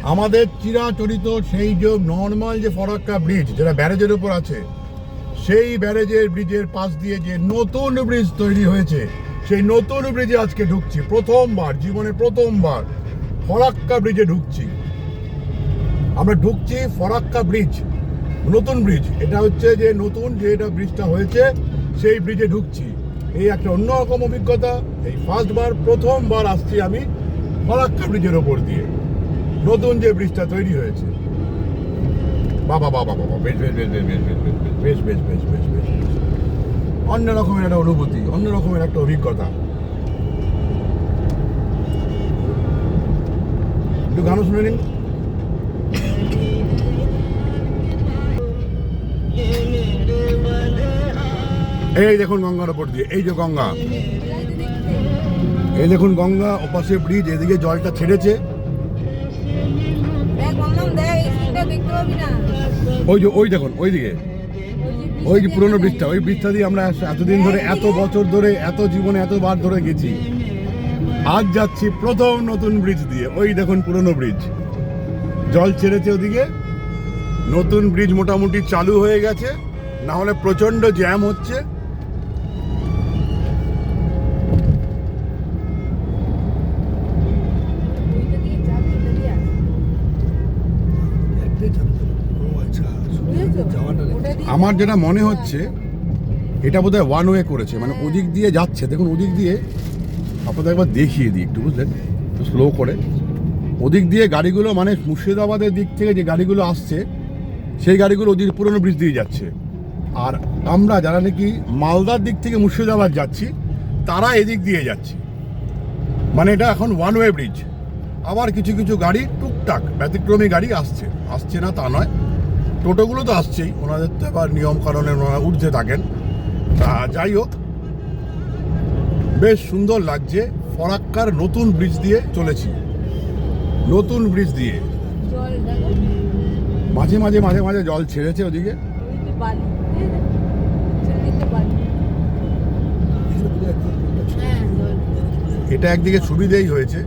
আমাদের চিরাচরিত সেই যে নর্মাল যে ফরাক্কা ব্রিজ যেটা ব্যারেজের উপর আছে, সেই ব্রিজের পাশ দিয়ে যে নতুন ব্রিজ তৈরি হয়েছে, সেই নতুন ব্রিজে আজকে ঢুকছি। প্রথমবার জীবনে প্রথমবার ফরাক্কা ব্রিজে ঢুকছি। আমরা ঢুকছি ফরাক্কা ব্রিজ, নতুন ব্রিজ। এটা হচ্ছে যে নতুন যে এটা ব্রিজটা হয়েছে, সেই ব্রিজে ঢুকছি। এই একটা অন্যরকম অভিজ্ঞতা। এই প্রথমবার আসছি আমি ফরাক্কা ব্রিজের ওপর দিয়ে, নতুন যে ব্রিজটা তৈরি হয়েছে। বাবা বাবা বাবা, বেশ বেশ বেশ বেশ বেশ বেশ বেশ বেশ বেশ বেশ বেশ অন্য রকমের একটা অনুভূতি, অন্য রকমের একটা অভিজ্ঞতা। একটু গানও শুনে নিন। এই দেখুন গঙ্গার ওপর দিয়ে, এই যে গঙ্গা, এই দেখুন গঙ্গা, ওপাশে ব্রিজ, এদিকে জলটা ছেড়েছে। ওই দেখুন ওইদিকে, ওই যে পুরোনো ব্রিজটা, ওই ব্রিজটা দিয়ে আমরা এতদিন ধরে, এত বছর ধরে, এত জীবনে এতবার ধরে গেছি। আজ যাচ্ছি প্রথম নতুন ব্রিজ দিয়ে। ওই দেখুন পুরোনো ব্রিজ, জল ছেড়েছে ওদিকে। নতুন ব্রিজ মোটামুটি চালু হয়ে গেছে, না হলে প্রচন্ড জ্যাম হচ্ছে। আমার যেটা মনে হচ্ছে এটা বোধহয় ওয়ান ওয়ে করেছে, মানে ওদিক দিয়ে যাচ্ছে। দেখুন ওদিক দিয়ে, আপনাদের একবার দেখিয়ে দিই একটু, বুঝলেন, একটু স্লো করে। ওদিক দিয়ে গাড়িগুলো, মানে মুর্শিদাবাদের দিক থেকে যে গাড়িগুলো আসছে, সেই গাড়িগুলো ওদিক পুরনো ব্রিজ দিয়ে যাচ্ছে। আর আমরা যারা নাকি মালদার দিক থেকে মুর্শিদাবাদ যাচ্ছি, তারা এদিক দিয়ে যাচ্ছে। মানে এটা এখন ওয়ান ওয়ে ব্রিজ। আবার কিছু কিছু গাড়ি টুকটাক ব্যতিক্রমী গাড়ি আসছে না তা নয়। টোটোগুলো তো আসছেই, ওনাদের তো এবার নিয়ম কারণে ওনারা উঠতে থাকেন। তা যাই হোক, বেশ সুন্দর লাগছে। ফরাক্কার নতুন ব্রিজ দিয়ে চলেছি, নতুন ব্রিজ দিয়ে। মাঝে মাঝে মাঝে মাঝে জল ছেড়েছে ওদিকে। এটা একদিকে সুবিধেই হয়েছে,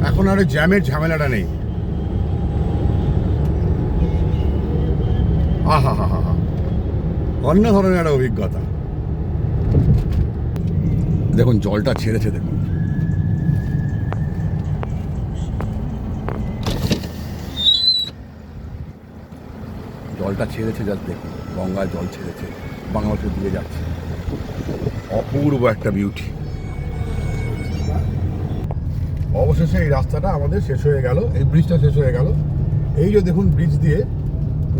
এখন আর জ্যামের ঝামেলাটা নেই। আহা হা হা হা, অন্য ধরনের একটা অভিজ্ঞতা। দেখুন জলটা ছেড়েছে, দেখুন জলটা ছেড়েছে, যা দেখুন গঙ্গায় জল ছেড়েছে, বাংলাদেশের দিকে যাচ্ছে। অপূর্ব একটা বিউটি। অবশেষে এই রাস্তাটা আমাদের শেষ হয়ে গেল, এই ব্রিজটা শেষ হয়ে গেল। এই যে দেখুন ব্রিজ দিয়ে,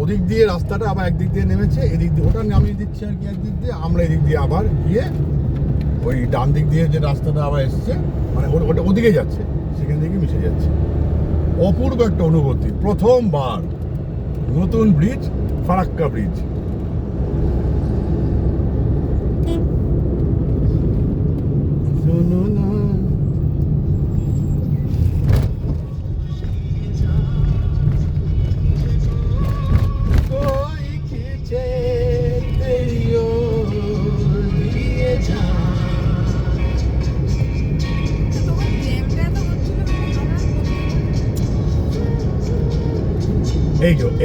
ওদিক দিয়ে রাস্তাটা আবার একদিক দিয়ে নেমেছে, এদিক দিয়ে ওটা নামিয়ে দিচ্ছে আর কি একদিক দিয়ে। আমরা এদিক দিয়ে আবার গিয়ে ওই ডান দিক দিয়ে যে রাস্তাটা আবার এসছে, মানে ওটা ওদিকে যাচ্ছে, সেখান থেকে মিশে যাচ্ছে। অপূর্ব একটা অনুভূতি। প্রথমবার নতুন ব্রিজ, ফারাক্কা ব্রিজ।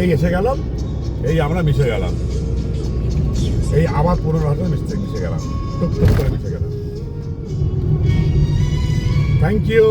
এই এসে গেলাম, এই আমরা মিশে গেলাম, এই আবার পুরোনো হাতে মিশে গেলাম, টুক টুক করে মিশে গেলাম। Thank you.